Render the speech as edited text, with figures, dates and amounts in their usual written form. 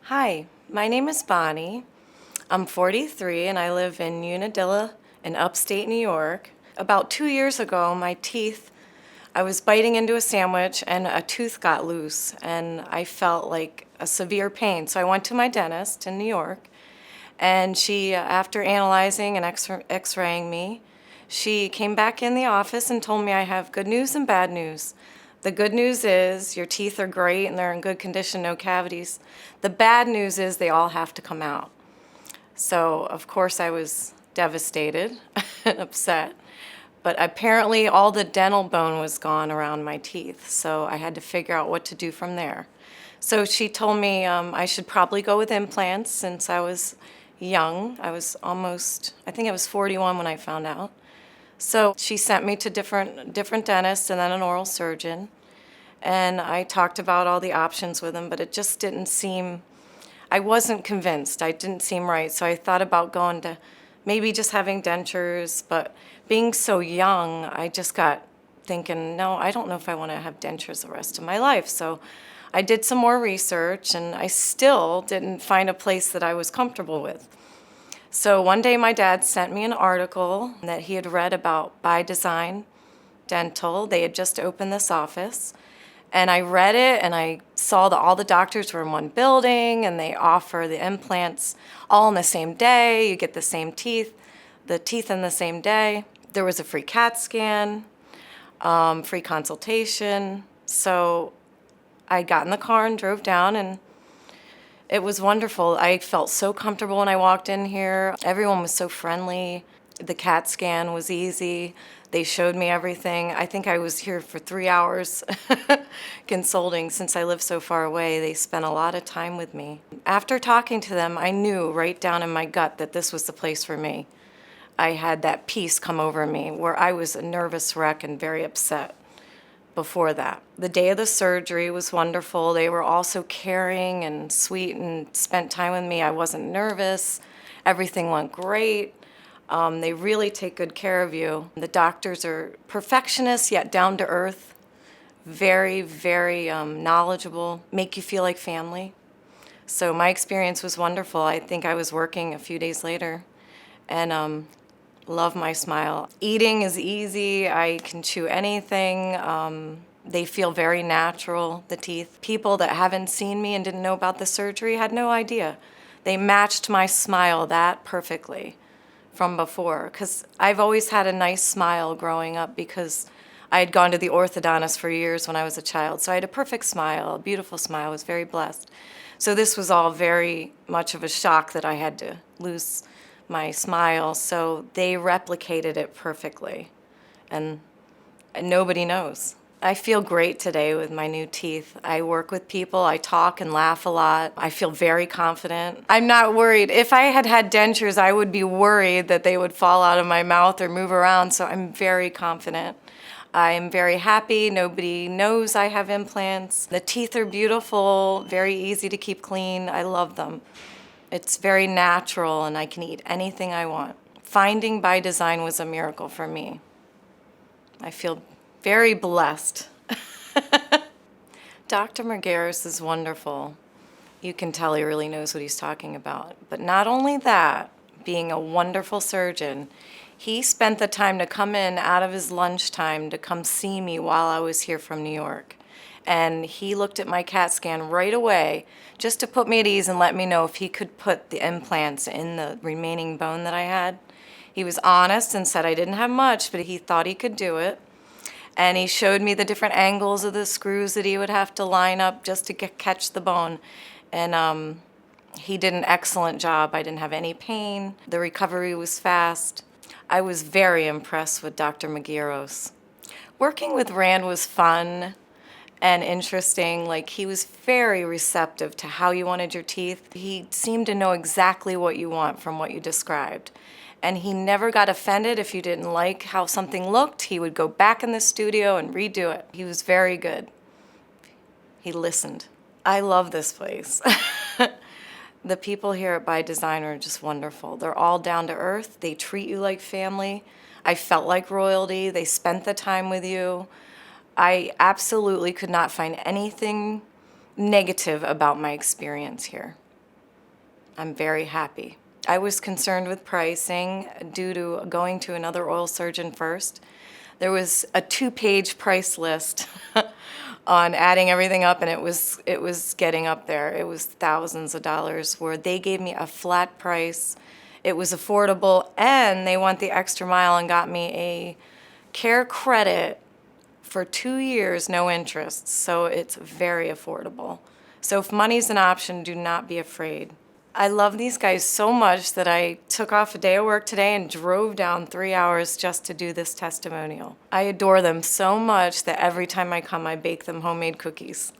Hi, my name is Bonnie. I'm 43 and I live in Unadilla in upstate New York. About 2 years ago, I was biting into a sandwich and a tooth got loose and I felt like a severe pain. So I went to my dentist in New York and after analyzing and x-raying me, she came back in the office and told me I have good news and bad news. The good news is your teeth are great and they're in good condition, no cavities. The bad news is they all have to come out. So, of course, I was devastated and upset. But apparently, all the dental bone was gone around my teeth, so I had to figure out what to do from there. So she told me I should probably go with implants since I was young. I think I was 41 when I found out. So she sent me to different dentists and then an oral surgeon. And I talked about all the options with him, but it just didn't seem, I wasn't convinced. I didn't seem right. So I thought about going to maybe just having dentures, but being so young, I just got thinking, no, I don't know if I want to have dentures the rest of my life. So I did some more research and I still didn't find a place that I was comfortable with. So one day my dad sent me an article that he had read about By Design Dental. They had just opened this office. And I read it and I saw that all the doctors were in one building and they offer the implants all in the same day. You get the teeth in the same day. There was a free CAT scan, free consultation. So I got in the car and drove down and it was wonderful. I felt so comfortable when I walked in here. Everyone was so friendly. The CAT scan was easy. They showed me everything. I think I was here for 3 hours consulting since I live so far away. They spent a lot of time with me. After talking to them, I knew right down in my gut that this was the place for me. I had that peace come over me where I was a nervous wreck and very upset before that. The day of the surgery was wonderful. They were also caring and sweet and spent time with me. I wasn't nervous. Everything went great. They really take good care of you. The doctors are perfectionists yet down to earth, very, very knowledgeable, make you feel like family. So my experience was wonderful. I think I was working a few days later and love my smile. Eating is easy. I can chew anything. They feel very natural, the teeth. People that haven't seen me and didn't know about the surgery had no idea. They matched my smile that perfectly from before, because I've always had a nice smile growing up because I had gone to the orthodontist for years when I was a child. So I had a perfect smile, a beautiful smile. I was very blessed. So this was all very much of a shock that I had to lose my smile. So they replicated it perfectly, and nobody knows. I feel great today with my new teeth. I work with people, I talk and laugh a lot. I feel very confident. I'm not worried. If I had had dentures, I would be worried that they would fall out of my mouth or move around, so I'm very confident. I'm very happy. Nobody knows I have implants. The teeth are beautiful, very easy to keep clean. I love them. It's very natural and I can eat anything I want. Finding By Design was a miracle for me. I feel very blessed. Dr. Margaris is wonderful. You can tell he really knows what he's talking about. But not only that, being a wonderful surgeon, he spent the time to come in out of his lunchtime to come see me while I was here from New York. And he looked at my CAT scan right away just to put me at ease and let me know if he could put the implants in the remaining bone that I had. He was honest and said I didn't have much, but he thought he could do it. And he showed me the different angles of the screws that he would have to line up just to catch the bone. And he did an excellent job. I didn't have any pain. The recovery was fast. I was very impressed with Dr. Mageiros. Working with Rand was fun and interesting. Like, he was very receptive to how you wanted your teeth. He seemed to know exactly what you want from what you described. And he never got offended if you didn't like how something looked. He would go back in the studio and redo it. He was very good. He listened. I love this place. The people here at By Design are just wonderful. They're all down to earth. They treat you like family. I felt like royalty. They spent the time with you. I absolutely could not find anything negative about my experience here. I'm very happy. I was concerned with pricing due to going to another oil surgeon first. There was a 2-page price list on adding everything up, and it was getting up there. It was thousands of dollars where they gave me a flat price. It was affordable, and they went the extra mile and got me a care credit for 2 years, no interest. So it's very affordable. So if money's an option, do not be afraid. I love these guys so much that I took off a day of work today and drove down 3 hours just to do this testimonial. I adore them so much that every time I come, I bake them homemade cookies.